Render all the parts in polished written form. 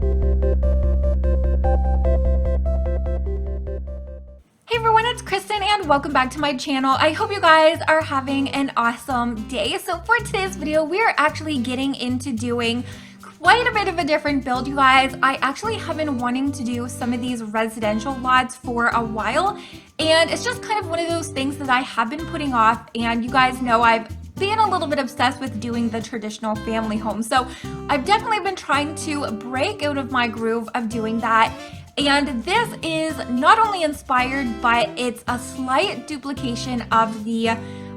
Hey everyone, it's Kristen and welcome back to my channel. I hope you guys are having an awesome day. So for today's video, we are actually getting into doing quite a bit of a different build, you guys. I actually have been wanting to do some of these residential lots for a while, and it's just kind of one of those things that I have been putting off. And you guys know I've been a little bit obsessed with doing the traditional family home. So I've definitely been trying to break out of my groove of doing that. And this is not only inspired, but it's a slight duplication of the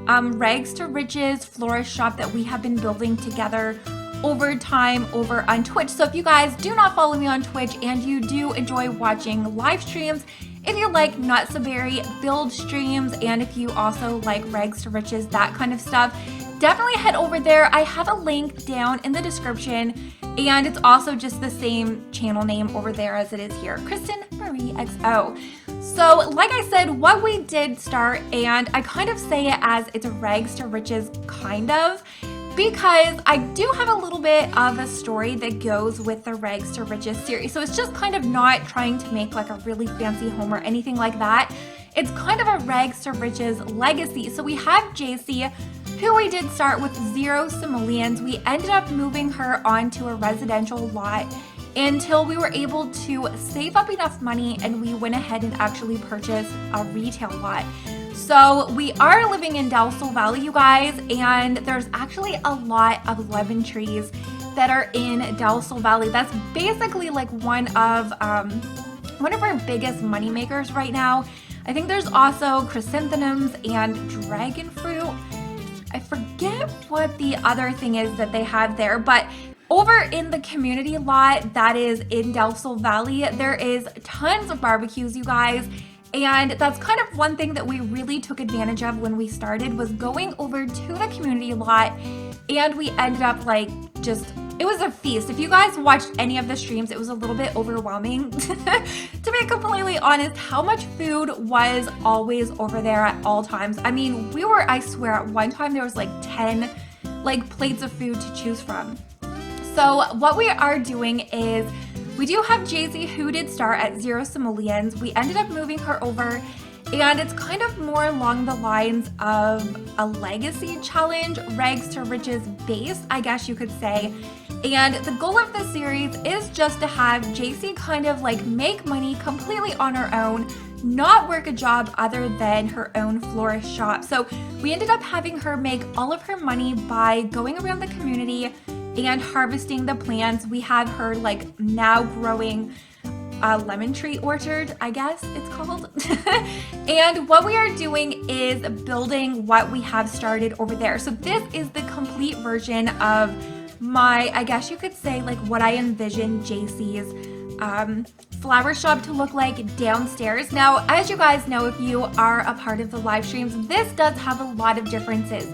Rags to Riches florist shop that we have been building together over time over on Twitch. So if you guys do not follow me on Twitch and you do enjoy watching live streams, if you like Not So Berry build streams, and if you also like Rags to Riches, that kind of stuff, definitely head over there. I have a link down in the description, and it's also just the same channel name over there as it is here, KrystinMyrieXo. So like I said, what we did start, and I kind of say it as it's a Rags to Riches kind of, because I do have a little bit of a story that goes with the Rags to Riches series. So it's just kind of not trying to make like a really fancy home or anything like that. It's kind of a Rags to Riches legacy. So we have JC, who we did start with 0 simoleons. We ended up moving her onto a residential lot until we were able to save up enough money and we went ahead and actually purchased a retail lot. So we are living in Dalsell Valley, you guys, and there's actually a lot of lemon trees that are in Dalsell Valley. That's basically like one of our biggest money makers right now. I think there's also chrysanthemums and dragon fruit. I forget what the other thing is that they have there, but over in the community lot that is in Dalsell Valley, there is tons of barbecues, you guys. And that's kind of one thing that we really took advantage of when we started, was going over to the community lot, and we ended up like it was a feast. If you guys watched any of the streams, it was a little bit overwhelming to be completely honest, how much food was always over there at all times. I mean, I swear at one time there was like 10 plates of food to choose from. So what we are doing is, we do have JC, who did start at 0 simoleons. We ended up moving her over, and it's kind of more along the lines of a legacy challenge, Rags to Riches base, I guess you could say. And the goal of this series is just to have JC kind of like make money completely on her own, not work a job other than her own florist shop. So we ended up having her make all of her money by going around the community and harvesting the plants. We have her like now growing a lemon tree orchard, I guess it's called. And what we are doing is building what we have started over there. So this is the complete version of my, I guess you could say, like what I envision JC's flower shop to look like downstairs. Now, as you guys know, if you are a part of the live streams, this does have a lot of differences.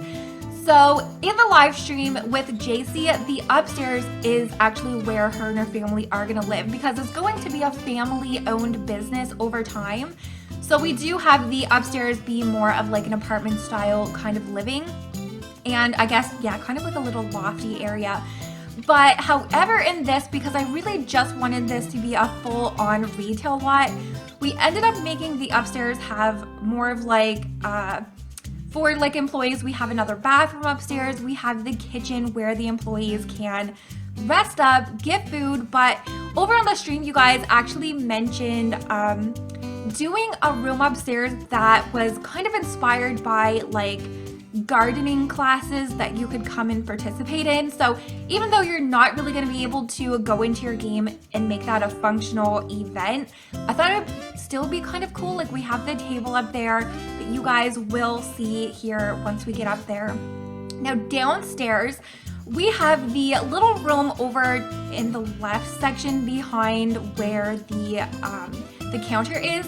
So in the live stream with JC, the upstairs is actually where her and her family are going to live, because it's going to be a family-owned business over time. So we do have the upstairs be more of like an apartment style kind of living. And I guess, yeah, kind of like a little lofty area. But however, in this, because I really just wanted this to be a full-on retail lot, we ended up making the upstairs have more of like, for like employees, we have another bathroom upstairs. We have the kitchen where the employees can rest up, get food. But over on the stream, you guys actually mentioned doing a room upstairs that was kind of inspired by like gardening classes that you could come and participate in. So even though you're not really going to be able to go into your game and make that a functional event, I thought it would still be kind of cool. Like we have the table up there that you guys will see here once we get up there. Now downstairs, we have the little room over in the left section behind where the counter is.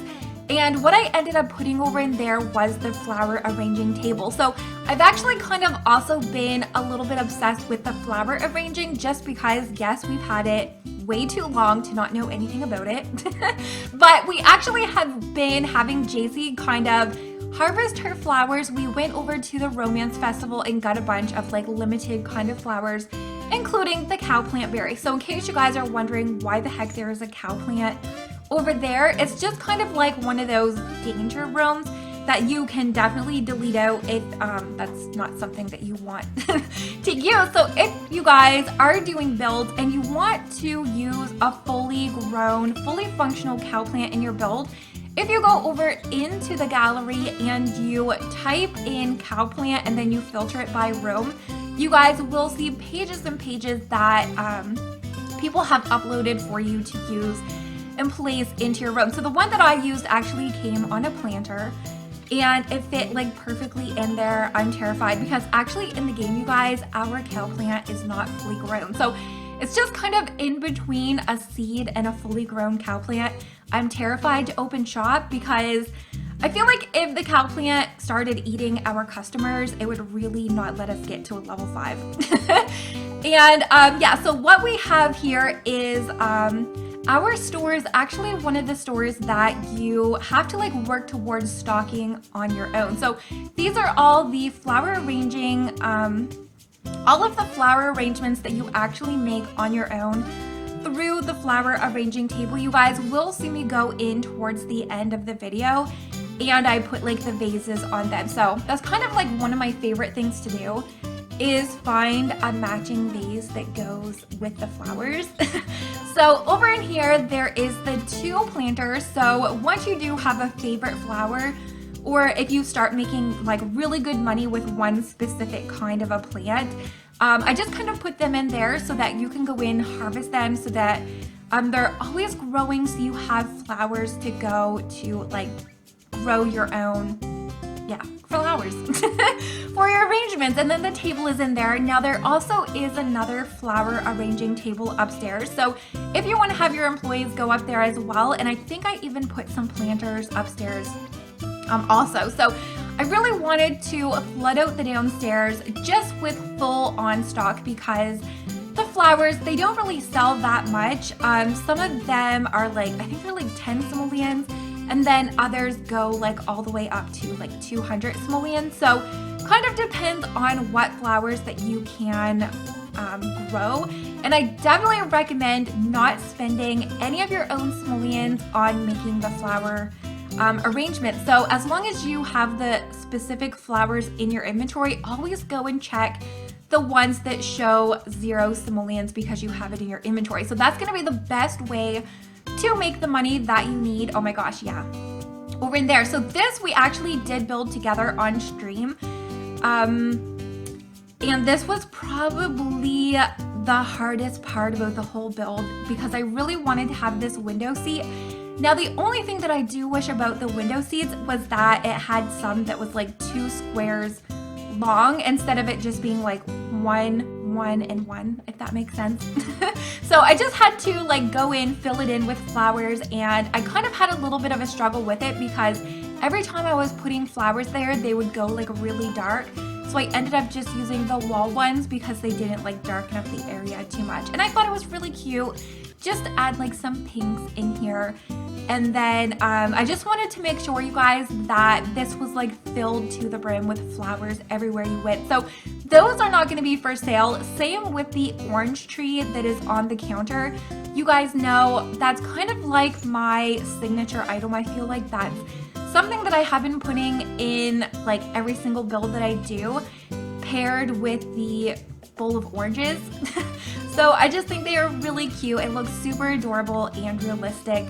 And what I ended up putting over in there was the flower arranging table. So I've actually kind of also been a little bit obsessed with the flower arranging, just because, yes, we've had it way too long to not know anything about it. But we actually have been having JC kind of harvest her flowers. We went over to the Romance Festival and got a bunch of like limited kind of flowers. And including the cow plant berry. So in case you guys are wondering why the heck there is a cow plant over there, it's just kind of like one of those danger rooms that you can definitely delete out if that's not something that you want to use. So if you guys are doing builds and you want to use a fully grown, fully functional cow plant in your build, if you go over into the gallery and you type in cow plant and then you filter it by room, you guys will see pages and pages that people have uploaded for you to use and place into your room. So the one that I used actually came on a planter and it fit like perfectly in there. I'm terrified because actually in the game, you guys, our cow plant is not fully grown. So it's just kind of in between a seed and a fully grown cow plant. I'm terrified to open shop because I feel like if the cow plant started eating our customers, it would really not let us get to a level 5. And yeah, so what we have here is our store is actually one of the stores that you have to like work towards stocking on your own. So these are all the flower arranging, all of the flower arrangements that you actually make on your own through the flower arranging table. You guys will see me go in towards the end of the video and I put like the vases on them. So that's kind of like one of my favorite things to do is find a matching vase that goes with the flowers. So over in here, there is the 2 planters. So once you do have a favorite flower, or if you start making like really good money with one specific kind of a plant, I just kind of put them in there so that you can go in, harvest them so that they're always growing, so you have flowers to go to like grow your own, yeah, flowers for your arrangements. And then the table is in there. Now there also is another flower arranging table upstairs. So if you want to have your employees go up there as well, and I think I even put some planters upstairs also. So I really wanted to flood out the downstairs just with full on stock because the flowers, they don't really sell that much. Some of them are like, I think they're like 10 simoleons, and then others go like all the way up to like 200 simoleons. So kind of depends on what flowers that you can grow. And I definitely recommend not spending any of your own simoleons on making the flower arrangement. So as long as you have the specific flowers in your inventory, always go and check the ones that show 0 simoleons because you have it in your inventory. So that's going to be the best way to make the money that you need. Oh my gosh, yeah, over in there. So this we actually did build together on stream, and this was probably the hardest part about the whole build because I really wanted to have this window seat. Now the only thing that I do wish about the window seats was that it had some that was like 2 squares long instead of it just being like 1, 1, and 1, if that makes sense. So I just had to like go in, fill it in with flowers, and I kind of had a little bit of a struggle with it because every time I was putting flowers there, they would go like really dark. So I ended up just using the wall ones because they didn't like darken up the area too much. And I thought it was really cute just to add like some pinks in here. And then I just wanted to make sure, you guys, that this was like filled to the brim with flowers everywhere you went. So those are not going to be for sale. Same with the orange tree that is on the counter. You guys know that's kind of like my signature item. I feel like that's something that I have been putting in like every single build that I do, paired with the bowl of oranges. So I just think they are really cute. It looks super adorable and realistic.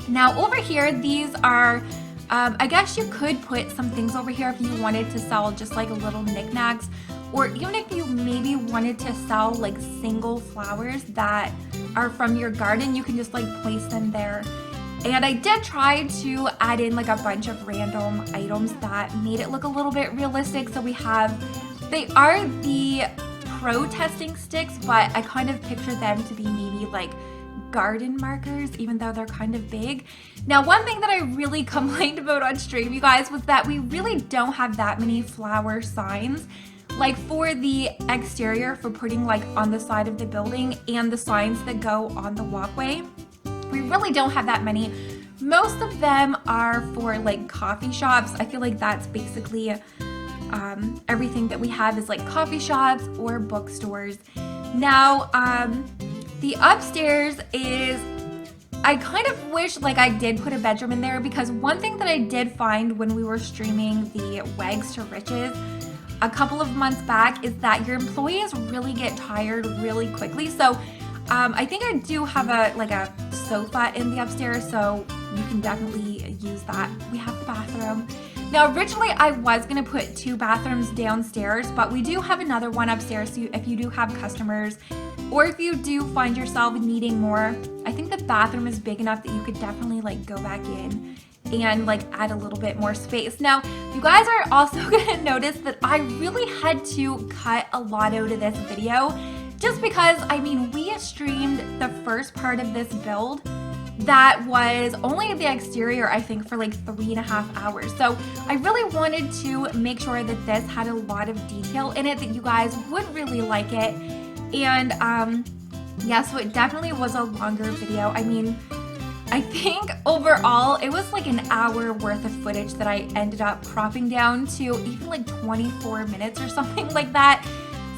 Now over here, these are, I guess you could put some things over here if you wanted to sell just like little knickknacks, or even if you maybe wanted to sell like single flowers that are from your garden, you can just like place them there. And I did try to add in like a bunch of random items that made it look a little bit realistic. So we have, they are the protesting sticks, but I kind of picture them to be maybe like garden markers, even though they're kind of big. Now, one thing that I really complained about on stream, you guys, was that we really don't have that many flower signs. Like for the exterior, for putting like on the side of the building, and the signs that go on the walkway, we really don't have that many. Most of them are for like coffee shops. I feel like that's basically everything that we have is like coffee shops or bookstores. Now, the upstairs is, I kind of wish like I did put a bedroom in there, because one thing that I did find when we were streaming the Wags to Riches a couple of months back is that your employees really get tired really quickly. So I think I do have a sofa in the upstairs, so you can definitely use that. We have the bathroom. Now, originally I was gonna put 2 bathrooms downstairs, but we do have another one upstairs, so if you do have customers, or if you do find yourself needing more, I think the bathroom is big enough that you could definitely like go back in and like add a little bit more space. Now, you guys are also gonna notice that I really had to cut a lot out of this video, just because, I mean, we streamed the first part of this build that was only the exterior, I think, for like 3.5 hours. So I really wanted to make sure that this had a lot of detail in it, that you guys would really like it. And yeah, so it definitely was a longer video. I mean, I think overall it was like an hour worth of footage that I ended up cropping down to even like 24 minutes or something like that.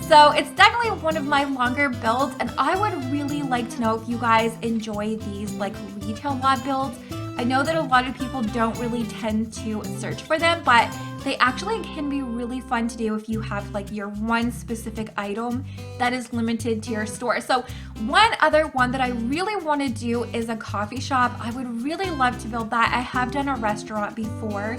So it's definitely one of my longer builds, and I would really like to know if you guys enjoy these like retail lot builds. I know that a lot of people don't really tend to search for them, but they actually can be really fun to do if you have like your one specific item that is limited to your store. So one other one that I really want to do is a coffee shop. I would really love to build that. I have done a restaurant before,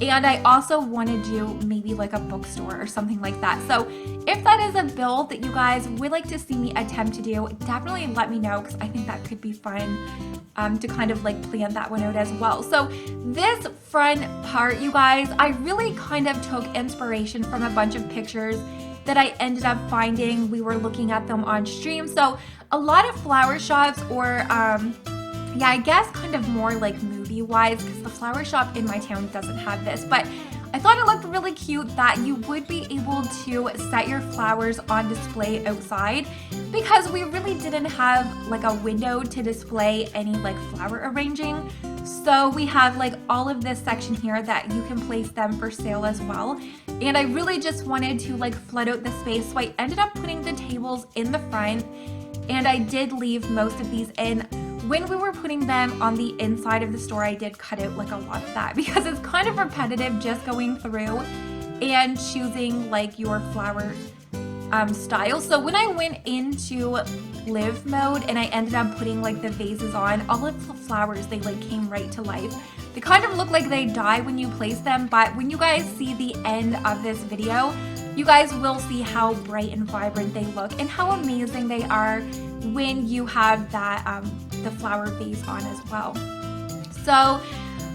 and I also want to do maybe like a bookstore or something like that. So if that is a build that you guys would like to see me attempt to do, definitely let me know, because I think that could be fun to kind of like plan that one out as well. So this front part, you guys, I really kind of took inspiration from a bunch of pictures that I ended up finding. We were looking at them on stream. So a lot of flower shops, or yeah, I guess kind of more like movie-wise, because the flower shop in my town doesn't have this, but I thought it looked really cute that you would be able to set your flowers on display outside, because we really didn't have like a window to display any like flower arranging. So we have like all of this section here that you can place them for sale as well. And I really just wanted to like flood out the space, so I ended up putting the tables in the front, and I did leave most of these in. When we were putting them on the inside of the store, I did cut out like a lot of that, because it's kind of repetitive just going through and choosing like your flower style. So when I went into live mode and I ended up putting like the vases on, all of the flowers, they like came right to life. They kind of look like they die when you place them, but when you guys see the end of this video, you guys will see how bright and vibrant they look and how amazing they are when you have that the flower vase on as well. So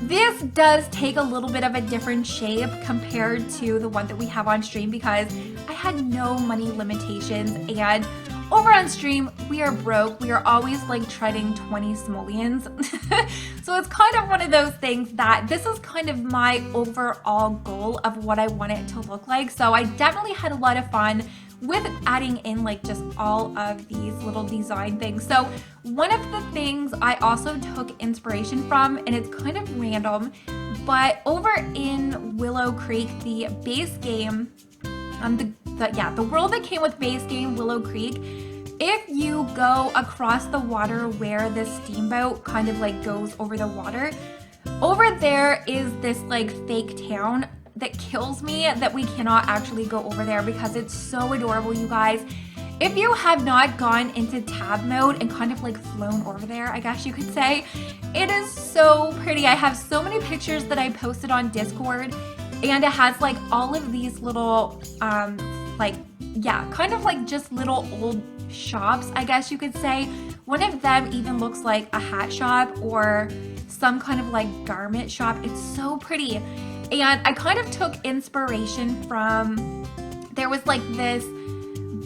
this does take a little bit of a different shape compared to the one that we have on stream, because I had no money limitations, and over on stream we are broke. We are always like treading 20 simoleons. So it's kind of one of those things that this is kind of my overall goal of what I want it to look like. So I definitely had a lot of fun with adding in like just all of these little design things. So one of the things I also took inspiration from, and it's kind of random, but over in Willow Creek, the base game, the world that came with base game Willow Creek, if you go across the water where the steamboat kind of like goes over the water, over there is this like fake town that kills me that we cannot actually go over there, because it's so adorable, you guys. If you have not gone into tab mode and kind of like flown over there, I guess you could say, it is so pretty. I have so many pictures that I posted on Discord, and it has like all of these little kind of like just little old shops, I guess you could say. One of them even looks like a hat shop or some kind of like garment shop. It's so pretty. And I kind of took inspiration from, there was like this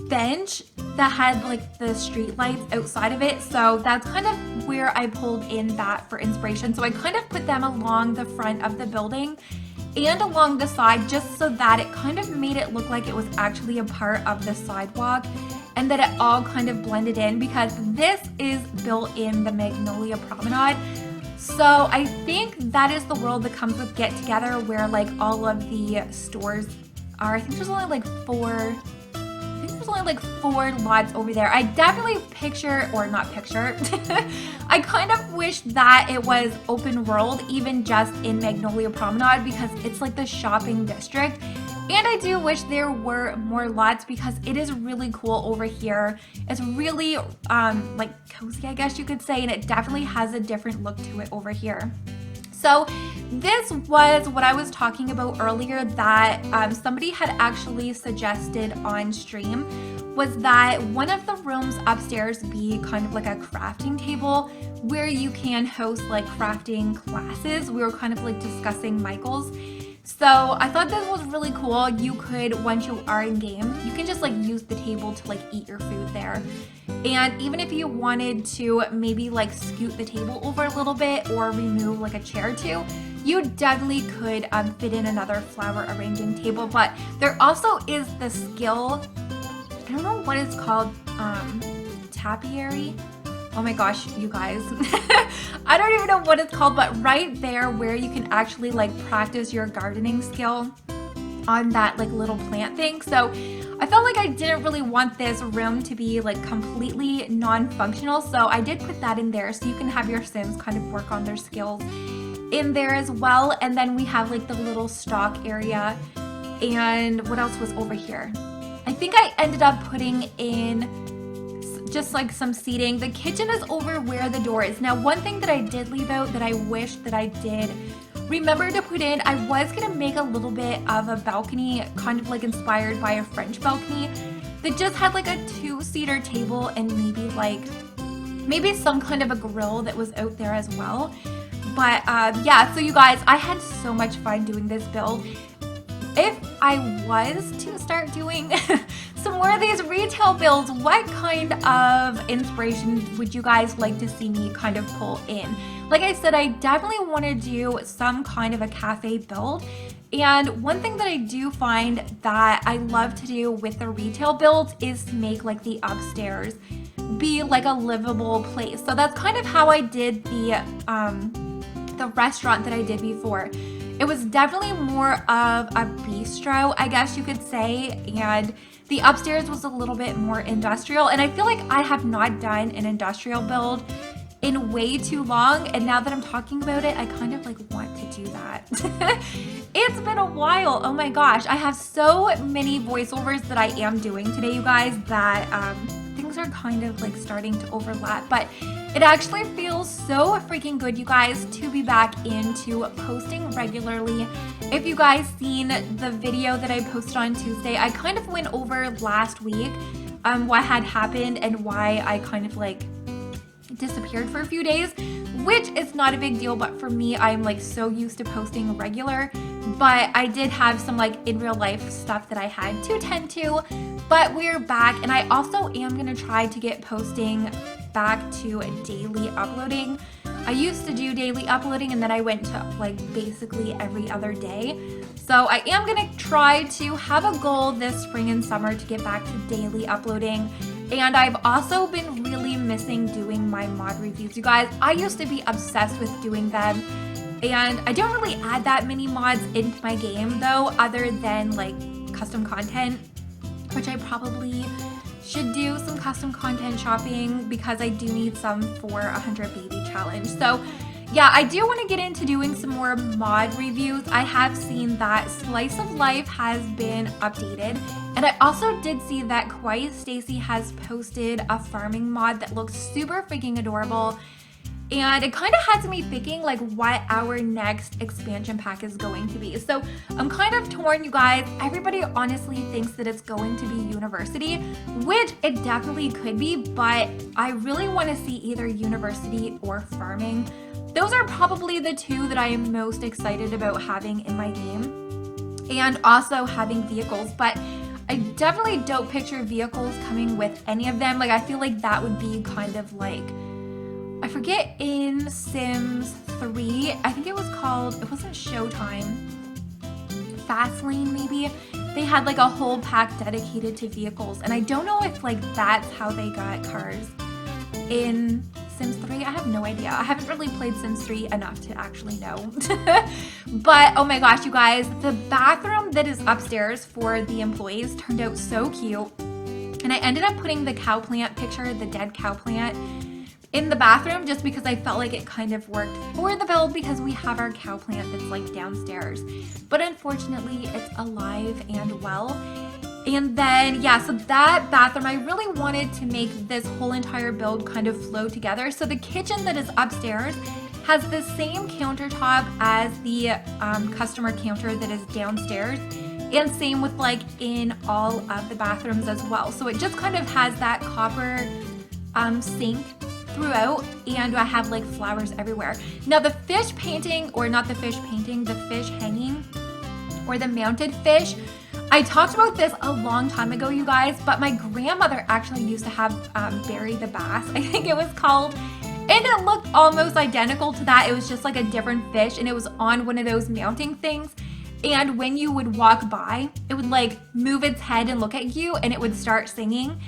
bench that had like the street lights outside of it. So that's kind of where I pulled in that for inspiration. So I kind of put them along the front of the building and along the side, just so that it kind of made it look like it was actually a part of the sidewalk, and that it all kind of blended in, because this is built in the Magnolia Promenade. So I think that is the world that comes with Get Together, where like all of the stores are. I think there's only like 4, I think there's there's only like 4 lots over there. I definitely picture, or not picture, I kind of wish that it was open world, even just in Magnolia Promenade, because it's like the shopping district. And I do wish there were more lots because it is really cool over here. It's really like cozy, I guess you could say, and it definitely has a different look to it over here. So this was what I was talking about earlier that somebody had actually suggested on stream, was that one of the rooms upstairs be kind of like a crafting table where you can host like crafting classes. We were kind of like discussing Michael's. So I thought this was really cool. You could, once you are in game, you can just like use the table to like eat your food there. And even if you wanted to maybe like scoot the table over a little bit or remove like a chair or two, you definitely could fit in another flower arranging table. But there also is the skill, I don't know what it's called, tapiary. Oh my gosh, you guys. I don't even know what it's called, but right there where you can actually like practice your gardening skill on that like little plant thing. So I felt like I didn't really want this room to be like completely non-functional. So I did put that in there so you can have your Sims kind of work on their skills in there as well. And then we have like the little stock area. And what else was over here? I think I ended up putting in just like some seating. The kitchen is over where the door is. Now, one thing that I did leave out that I wish that I did remember to put in, I was gonna make a little bit of a balcony, kind of like inspired by a French balcony that just had like a 2-seater table and maybe some kind of a grill that was out there as well. But yeah, so you guys, I had so much fun doing this build. If I was to start doing some more of these retail builds, what kind of inspiration would you guys like to see me kind of pull in? Like I said, I definitely want to do some kind of a cafe build. And one thing that I do find that I love to do with the retail builds is to make like the upstairs be like a livable place. So that's kind of how I did the restaurant that I did before. It was definitely more of a bistro, I guess you could say, and the upstairs was a little bit more industrial, and I feel like I have not done an industrial build in way too long, and now that I'm talking about it, I kind of like want to do that. It's been a while. Oh my gosh, I have so many voiceovers that I am doing today, you guys, that things are kind of like starting to overlap, but it actually feels so freaking good, you guys, to be back into posting regularly. If you guys seen the video that I posted on Tuesday, I kind of went over last week what had happened and why I kind of like disappeared for a few days, which is not a big deal, but for me, I'm like so used to posting regular. But I did have some like in real life stuff that I had to tend to, but we're back, and I also am gonna try to get posting back to daily uploading. I used to do daily uploading and then I went to like basically every other day. So I am gonna try to have a goal this spring and summer to get back to daily uploading. And I've also been really missing doing my mod reviews, you guys. I used to be obsessed with doing them, and I don't really add that many mods into my game though, other than like custom content, which I probably should do some custom content shopping because I do need some for 100 baby challenge. So yeah, I do want to get into doing some more mod reviews. I have seen that Slice of Life has been updated, and I also did see that Quiet Stacy has posted a farming mod that looks super freaking adorable. And it kind of has me thinking like what our next expansion pack is going to be. So I'm kind of torn, you guys. Everybody honestly thinks that it's going to be university, which it definitely could be, but I really want to see either university or farming. Those are probably the two that I am most excited about having in my game, and also having vehicles. But I definitely don't picture vehicles coming with any of them. Like I feel like that would be kind of like, I forget, in Sims 3, I think it was called, it wasn't Showtime, Fastlane maybe, they had like a whole pack dedicated to vehicles, and I don't know if like that's how they got cars in Sims 3. I have no idea. I haven't really played Sims 3 enough to actually know. But oh my gosh, you guys, the bathroom that is upstairs for the employees turned out so cute. And I ended up putting the cow plant picture, the dead cow plant, in the bathroom just because I felt like it kind of worked for the build because we have our cow plant that's like downstairs. But unfortunately, it's alive and well. And then, yeah, so that bathroom, I really wanted to make this whole entire build kind of flow together. So the kitchen that is upstairs has the same countertop as the customer counter that is downstairs. And same with like in all of the bathrooms as well. So it just kind of has that copper sink throughout, and I have like flowers everywhere. Now the fish painting, or not the fish painting, the fish hanging or the mounted fish, I talked about this a long time ago, you guys, but my grandmother actually used to have Barry the Bass, I think it was called, and it looked almost identical to that. It was just like a different fish, and it was on one of those mounting things. And when you would walk by, it would like move its head and look at you, and it would start singing.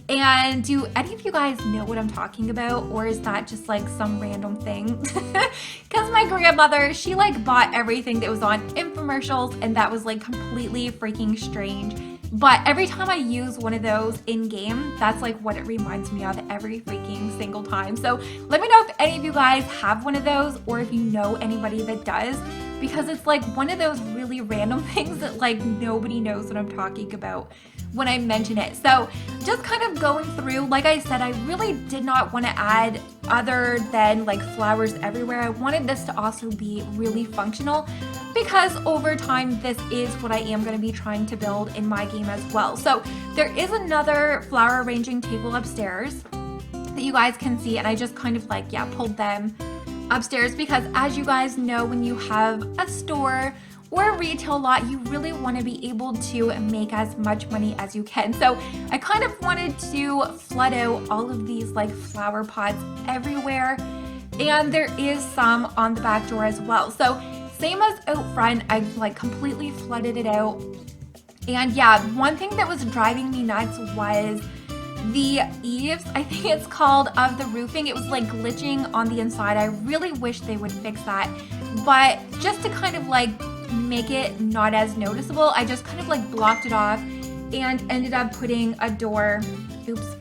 And do any of you guys know what I'm talking about, or is that just like some random thing? Because my grandmother, she like bought everything that was on infomercials, and that was like completely freaking strange. But every time I use one of those in game, that's like what it reminds me of every freaking single time. So let me know if any of you guys have one of those, or if you know anybody that does, because it's like one of those really random things that like nobody knows what I'm talking about when I mention it. So just kind of going through, like I said, I really did not want to add other than like flowers everywhere. I wanted this to also be really functional, because over time this is what I am going to be trying to build in my game as well. So there is another flower arranging table upstairs that you guys can see, and I just kind of like, yeah, pulled them upstairs because, as you guys know, when you have a store or a retail lot, you really want to be able to make as much money as you can. So I kind of wanted to flood out all of these like flower pots everywhere, and there is some on the back door as well. So same as out front, I like completely flooded it out. And yeah, one thing that was driving me nuts was the eaves, I think it's called, of the roofing. It was like glitching on the inside. I really wish they would fix that, but just to kind of like make it not as noticeable, I just kind of like blocked it off and ended up putting a door, oops.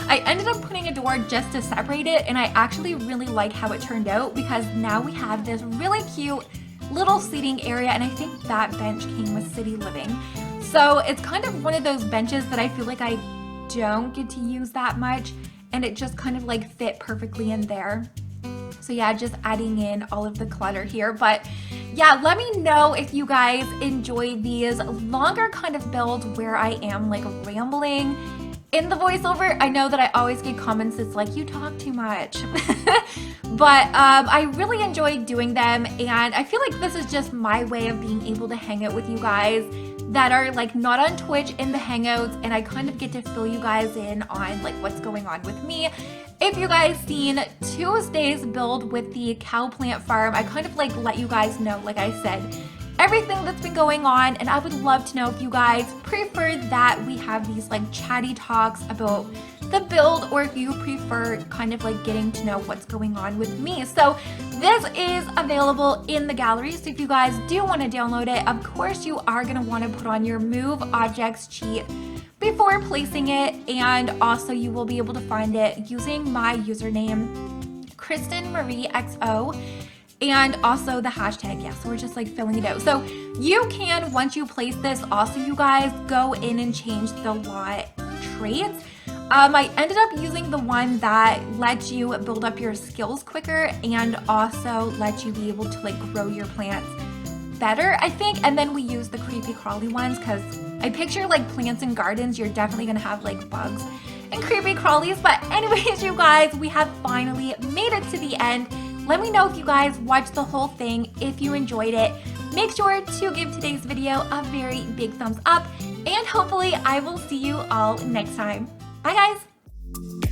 I ended up putting a door just to separate it, and I actually really like how it turned out, because now we have this really cute little seating area, and I think that bench came with City Living. So it's kind of one of those benches that I feel like I don't get to use that much, and it just kind of like fit perfectly in there. So yeah, just adding in all of the clutter here. But yeah, let me know if you guys enjoy these longer kind of builds where I am like rambling in the voiceover. I know that I always get comments that's like, you talk too much. But I really enjoy doing them, and I feel like this is just my way of being able to hang out with you guys that are like not on Twitch in the Hangouts, and I kind of get to fill you guys in on like what's going on with me. If you guys seen Tuesday's build with the cow plant farm, I kind of like let you guys know, like I said, everything that's been going on, and I would love to know if you guys prefer that we have these like chatty talks about the build, or if you prefer kind of like getting to know what's going on with me. So this is available in the gallery, so if you guys do want to download it, of course you are going to want to put on your move objects cheat before placing it, and also you will be able to find it using my username KrystinMyrieXo, and also the hashtag. Yeah, so we're just like filling it out. So you can, once you place this, also you guys go in and change the lot traits. I ended up using the one that lets you build up your skills quicker, and also lets you be able to like grow your plants better, I think. And then we use the creepy crawly ones, because I picture like plants and gardens, you're definitely gonna have like bugs and creepy crawlies. But anyways, you guys, we have finally made it to the end. Let me know if you guys watched the whole thing, if you enjoyed it. Make sure to give today's video a very big thumbs up, and hopefully I will see you all next time. Bye guys!